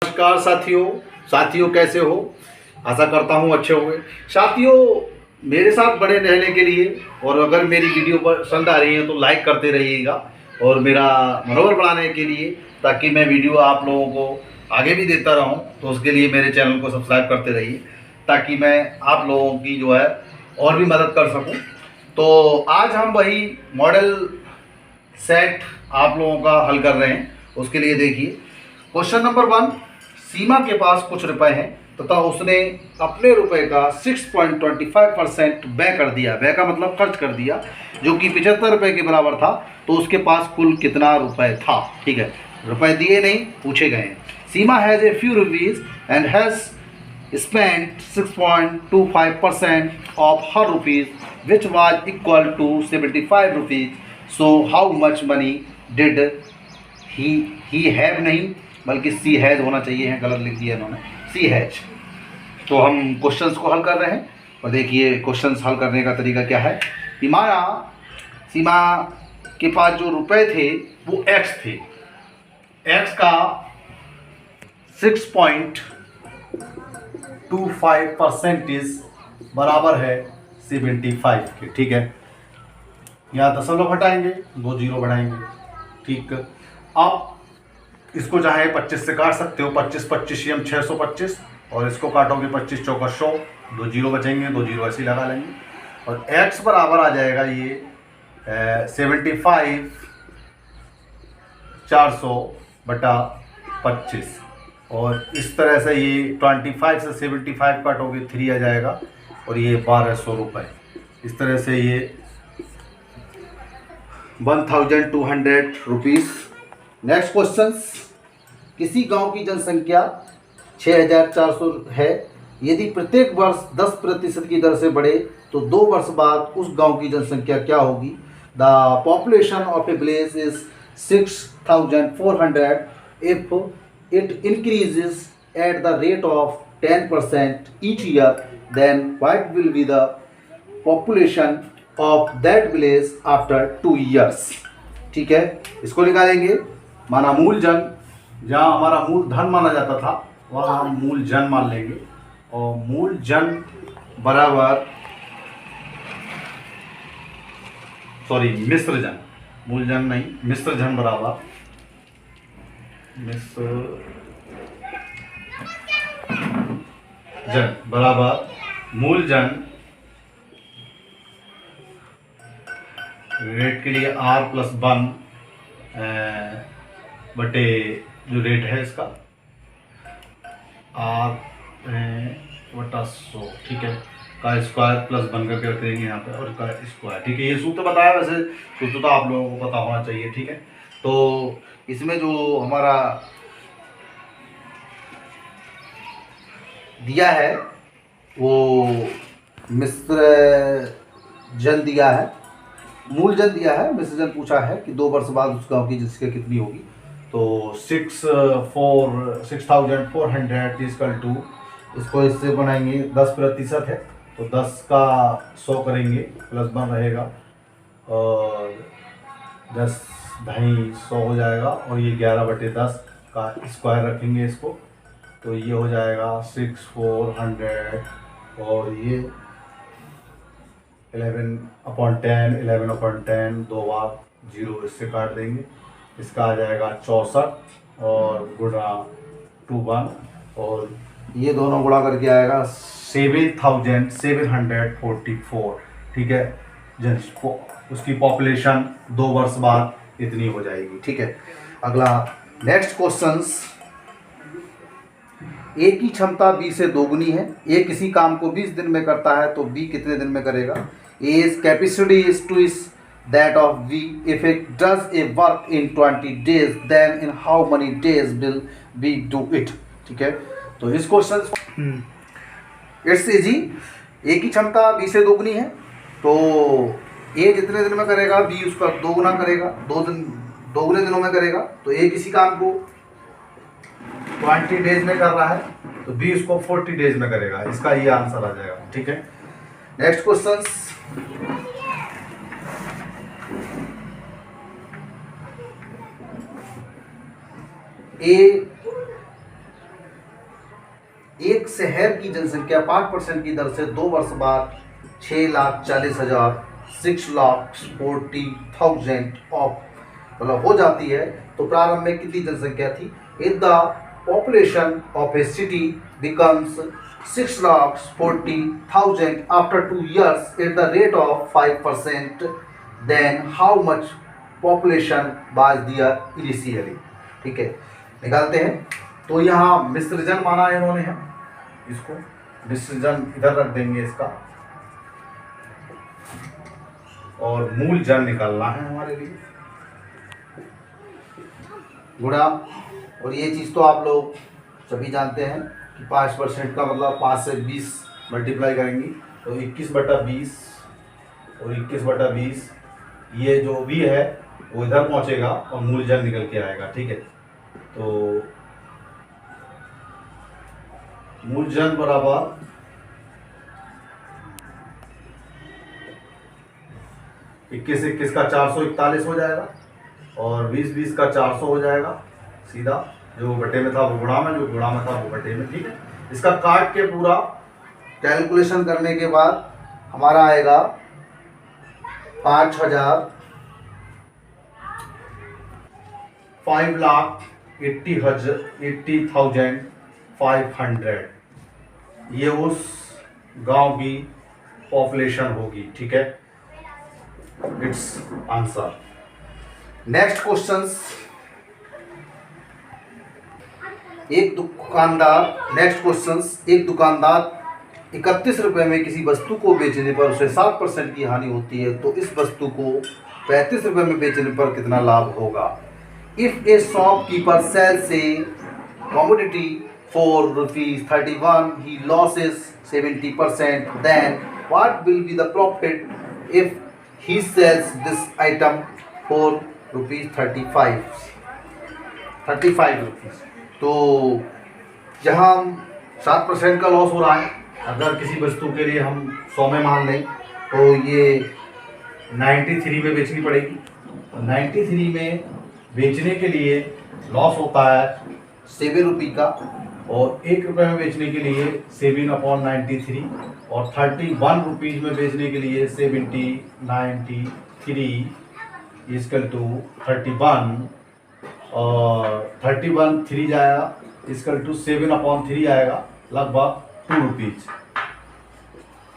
नमस्कार साथियों कैसे हो। आशा करता हूँ अच्छे होंगे। साथियों, मेरे साथ बने रहने के लिए और अगर मेरी वीडियो पसंद आ रही है तो लाइक करते रहिएगा और मेरा मनोबल बढ़ाने के लिए, ताकि मैं वीडियो आप लोगों को आगे भी देता रहूं, तो उसके लिए मेरे चैनल को सब्सक्राइब करते रहिए, ताकि मैं आप लोगों की जो है और भी मदद कर सकूं। तो आज हम वही मॉडल सेट आप लोगों का हल कर रहे हैं। उसके लिए देखिए, क्वेश्चन नंबर 1। सीमा के पास कुछ रुपए हैं तथा उसने अपने रुपए का 6.25% व्यय कर दिया। व्यय का मतलब खर्च कर दिया, जो कि 75 रुपए के बराबर था। तो उसके पास कुल कितना रुपए था। ठीक है, रुपए दिए नहीं, पूछे गए हैं। Seema has a few rupees and has spent 6.25% of her rupees, which was equal to 75 rupees. So how much money did he have, नहीं बल्कि सी हैज होना चाहिए है, गलत लिख दिया इन्होंने, सी हैज। तो हम क्वेश्चंस को हल कर रहे हैं और देखिए क्वेश्चंस हल करने का तरीका क्या है। सीमा के पास जो रुपए थे वो एक्स थे। एक्स का 6.25% बराबर है 75 के। ठीक है, यहाँ दशमलव हटाएंगे, 2 जीरो बढ़ाएंगे। ठीक, अब इसको चाहे 25 से काट सकते हो। 25 25 यम 625, और इसको काटोगे 25 चौका 100, 2 जीरो बचेंगे, 2 जीरो ऐसे ही लगा लेंगे। और x बराबर आ जाएगा ये 75 400/25। और इस तरह से ये 25 से 75 काटोगे 3 आ जाएगा, और ये 1200 रुपये। इस तरह से ये 1200 रुपीज़। नेक्स्ट क्वेश्चन, किसी गांव की जनसंख्या 6400 है। यदि प्रत्येक वर्ष 10% की दर से बढ़े तो 2 वर्ष बाद उस गांव की जनसंख्या क्या होगी। The population of a village is 6400 if it increases at the rate of 10% each year, then what will be the population of that village after 2 years। ठीक है, इसको निकालेंगे। माना मूलधन, जहाँ हमारा मूलधन माना जाता था वहाँ हम मूलधन मान लेंगे, और मूलधन बराबर मिश्रधन, मूलधन नहीं मिश्रधन बराबर मूलधन रेट के लिए R+1 बटे जो रेट है इसका R/100। ठीक है, का स्क्वायर प्लस 1 करके रख देंगे यहाँ पे, और का स्क्वायर। ठीक है, ये सूत्र बताया, वैसे सूत्र तो आप लोगों को पता होना चाहिए। ठीक है, तो इसमें जो हमारा दिया है वो मिश्रधन दिया है, मूलधन दिया है, मिश्रधन पूछा है कि 2 वर्ष बाद उस गांव की जनसंख्या कितनी होगी। तो 6400 इक्वल टू, इसको इससे बनाएंगे, 10% है तो 10 का 100 करेंगे, +1 रहेगा, और 10 ढाई 100 हो जाएगा, और ये 11/10 का स्क्वायर रखेंगे इसको, तो ये हो जाएगा 6400, और ये 11/10 2 बार 0 इससे काट देंगे, इसका आ जाएगा 64, और गुणा 21, और ये दोनों गुणा करके आएगा 7744। ठीक है, उसकी पॉपुलेशन 2 वर्ष बाद इतनी हो जाएगी। ठीक है, अगला नेक्स्ट क्वेश्चंस। ए की क्षमता बी से दोगुनी है। ए किसी काम को 20 दिन में करता है तो बी कितने दिन में करेगा। ए's capacity is twice that of B. If it does a work in 20 days, then in how many days will B do it? ठीक है, तो इस क्वेश्चन इट्स इजी। ए की क्षमता बी से दोगुनी है, तो ए जितने दिन में करेगा बी उसका दोगुना करेगा, दोगुने दिनों में करेगा। तो ए किसी काम को 20 डेज में कर रहा है तो बी उसको 40 डेज में करेगा। इसका ये आंसर आ जाएगा। ठीक है, नेक्स्ट क्वेश्चन, ए एक शहर की जनसंख्या 5% की दर से 2 वर्ष बाद 6,40,000 6,40,000 ऑफ मतलब हो जाती है, तो प्रारंभ में कितनी जनसंख्या थी? If the population of a city becomes 6,40,000 after 2 years at the rate of 5%, then how much population was there initially. ठीक है, निकालते हैं। तो यहाँ मिश्रजन माना है इन्होंने है, इसको मिश्रजन इधर रख देंगे इसका, और मूल जन निकालना है हमारे लिए, गुणा। और ये चीज़ तो आप लोग सभी जानते हैं कि 5% का मतलब 5 से 20 मल्टीप्लाई करेंगे तो 21/20 और 21/20 ये जो भी है वो इधर पहुंचेगा और मूल जन निकल के आएगा। ठीक है, तो मूल जन बराबर 21 का 441 हो जाएगा और 20 का 400 हो जाएगा सीधा, जो बटे में था वो गुणा में, जो गुणा में था वो बटे में। ठीक है, इसका काट के पूरा कैलकुलेशन करने के बाद हमारा आएगा 5,80,500 ये उस गांव की पॉपुलेशन होगी। ठीक है, इट्स आंसर। नेक्स्ट क्वेश्चंस, एक दुकानदार 31 रुपए में किसी वस्तु को बेचने पर उसे 7% की हानि होती है, तो इस वस्तु को 35 रुपए में बेचने पर कितना लाभ होगा? If a shopkeeper sells a commodity for ₹31, he loses 70%, then what will be the profit if he sells this item for ₹35? तो जहाँ 7% का लॉस हो रहा है, अगर किसी वस्तु के लिए हम 100 में मान लें तो ये 93 में बेचनी पड़ेगी। 93 में बेचने के लिए लॉस होता है 7 रुपये का, और 1 रुपये में बेचने के लिए 7/93, और 31 रुपीज़ में बेचने के लिए 70/93 इजकल टू 31, और 31 3 जाएगा इजकल टू 7/3 आएगा, लगभग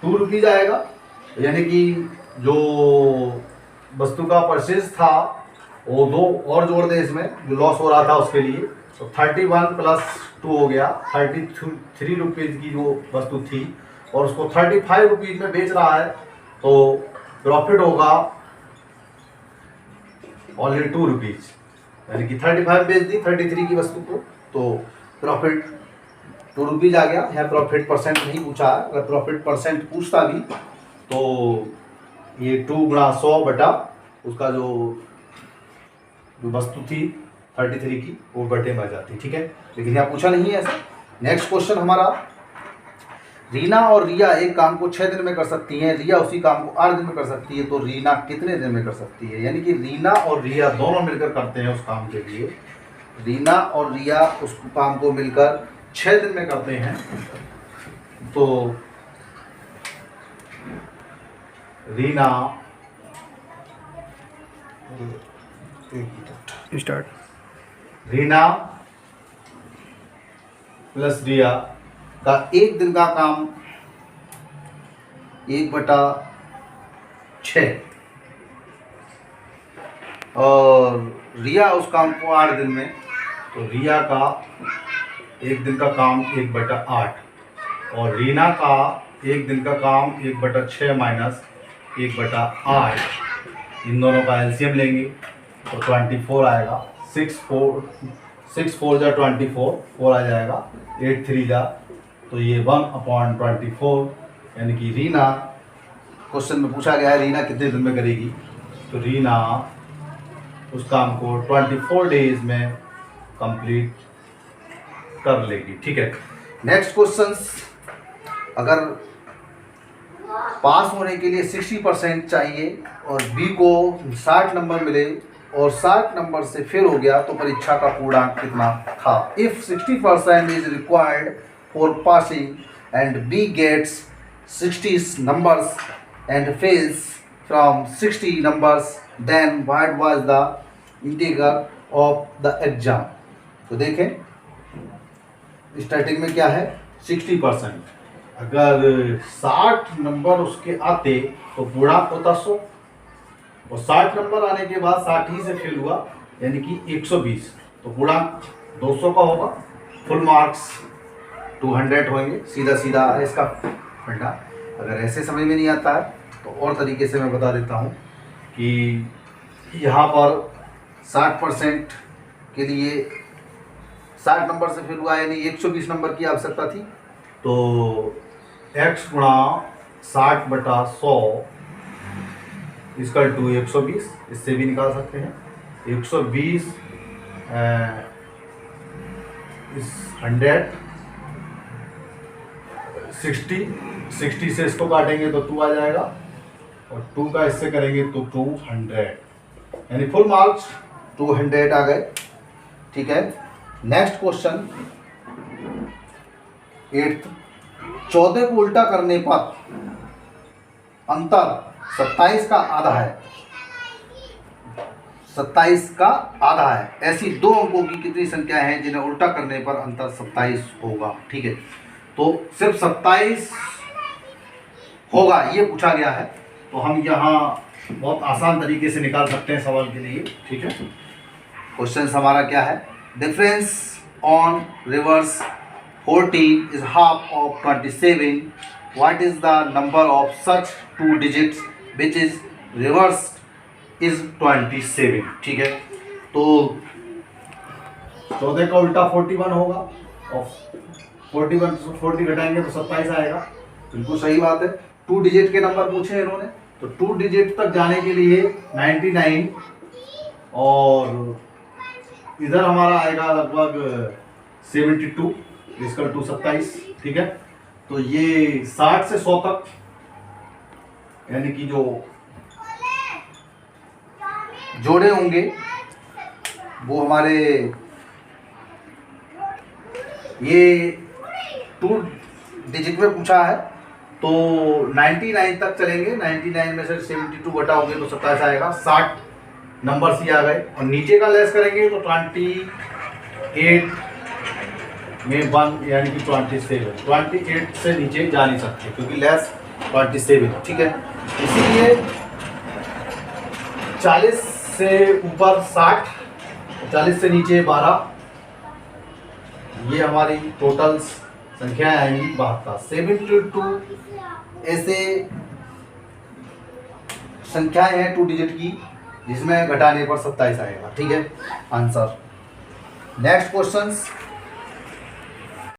2 रुपीज़ आएगा। यानी कि जो वस्तु का परचेज था वो 2 और जोड़ दें इसमें, जो लॉस हो रहा था उसके लिए, तो 31 + 2 हो गया 33 रुपीज़ की जो वस्तु थी, और उसको 35 रुपीज़ में बेच रहा है, तो प्रॉफिट होगा ओनली 2 रुपीज़। यानी कि 35 बेच दी 33 की वस्तु को, तो प्रॉफिट 2 रुपीज़ आ गया। यहाँ प्रॉफिट परसेंट नहीं पूछा है, अगर प्रॉफिट परसेंट पूछता भी तो ये 2 × 100 बटा उसका जो वस्तु थी 33 की वो बटे में आ जाती। ठीक है, लेकिन यहाँ पूछा नहीं है ऐसा। नेक्स्ट क्वेश्चन हमारा, रीना और रिया एक काम को 6 दिन में कर सकती हैं, रिया उसी काम को 8 दिन में कर सकती है, तो रीना कितने दिन में कर सकती है? यानी कि रीना और रिया दोनों मिलकर करते हैं उस काम के लिए, रीना और रिया उस काम को मिलकर 6 दिन में करते हैं, तो रीना स्टार्ट रीना प्लस रिया का 1 दिन का काम 1/6, और रिया उस काम को 8 दिन में, तो रिया का 1 दिन का काम 1/8, और रीना का 1 दिन का काम 1/6 माइनस 1/8, इन दोनों का एलसीएम लेंगे तो 24 आएगा। 6 4 जा 24, 4 आ जाएगा, 8 3 जा, तो ये 1/24, यानी कि रीना, क्वेश्चन में पूछा गया है रीना कितने दिन में करेगी, तो रीना उस काम को 24 डेज में कंप्लीट कर लेगी। ठीक है, नेक्स्ट क्वेश्चंस, अगर पास होने के लिए 60% चाहिए और बी को 60 नंबर मिले और 60 नंबर से फेल हो गया, तो परीक्षा का पूर्णांक कितना था? If 60% is required for passing and B gets 60 numbers and fails from 60 numbers, then what was the integer of the exam? तो देखें स्टार्टिंग में क्या है 60%, अगर 60 नंबर उसके आते तो पूर्णांक होता 100 और 60 नंबर आने के बाद 60 ही से फेल हुआ यानी कि 120, तो पूर्णांक 200 का होगा, फुल मार्क्स 200 होंगे। सीधा सीधा है इसका फंडा। अगर ऐसे समझ में नहीं आता है तो और तरीके से मैं बता देता हूँ कि यहाँ पर 60% के लिए 60 नंबर से फेल हुआ यानी 120 नंबर की आवश्यकता थी, तो x गुणा 60/100 इसका टू 120, इससे भी निकाल सकते हैं 120 इस 100 60 से इसको काटेंगे तो 2 आ जाएगा और 2 का इससे करेंगे तो 200 यानी फुल मार्क्स 200 आ गए। ठीक है, नेक्स्ट क्वेश्चन 8th, 14 को उल्टा करने पर अंतर 27 का आधा है, 27 का आधा है, ऐसी दो अंकों की कितनी संख्या है जिन्हें उल्टा करने पर अंतर 27 होगा। ठीक है, तो सिर्फ 27 होगा ये पूछा गया है, तो हम यहाँ बहुत आसान तरीके से निकाल सकते हैं सवाल के लिए। ठीक है, क्वेश्चन हमारा क्या है, difference on reverse 14 is half of 27. What is the number of such two digits which is reversed is 27? ठीक है, तो 14 का उल्टा 41 होगा और 41 से 40 घटाएंगे तो 27 आएगा। बिल्कुल सही बात है। 2 डिजिट के नंबर पूछे इन्होंने, तो 2 डिजिट तक जाने के लिए 99 और इधर हमारा आएगा लगभग 72 इसका 27। ठीक है, तो ये 60 से 100 तक यानी कि जो जोड़े होंगे वो हमारे ये 2 डिजिट में पूछा है, तो 99 तक चलेंगे। 99 में से 72 घटाओगे तो 27 आएगा। 60 नंबर ही आ गए और नीचे का लेस करेंगे तो 28 में 1 यानी कि 27। 28 से नीचे जा नहीं सकते क्योंकि लेस 27। ठीक है, इसीलिए 40 से ऊपर 60, 40 से नीचे 12, ये हमारी टोटल संख्याएं आएंगी 72। 72 ऐसे संख्याएं हैं 2 डिजिट की जिसमें घटाने पर 27 आएगा। ठीक है, आंसर। Next questions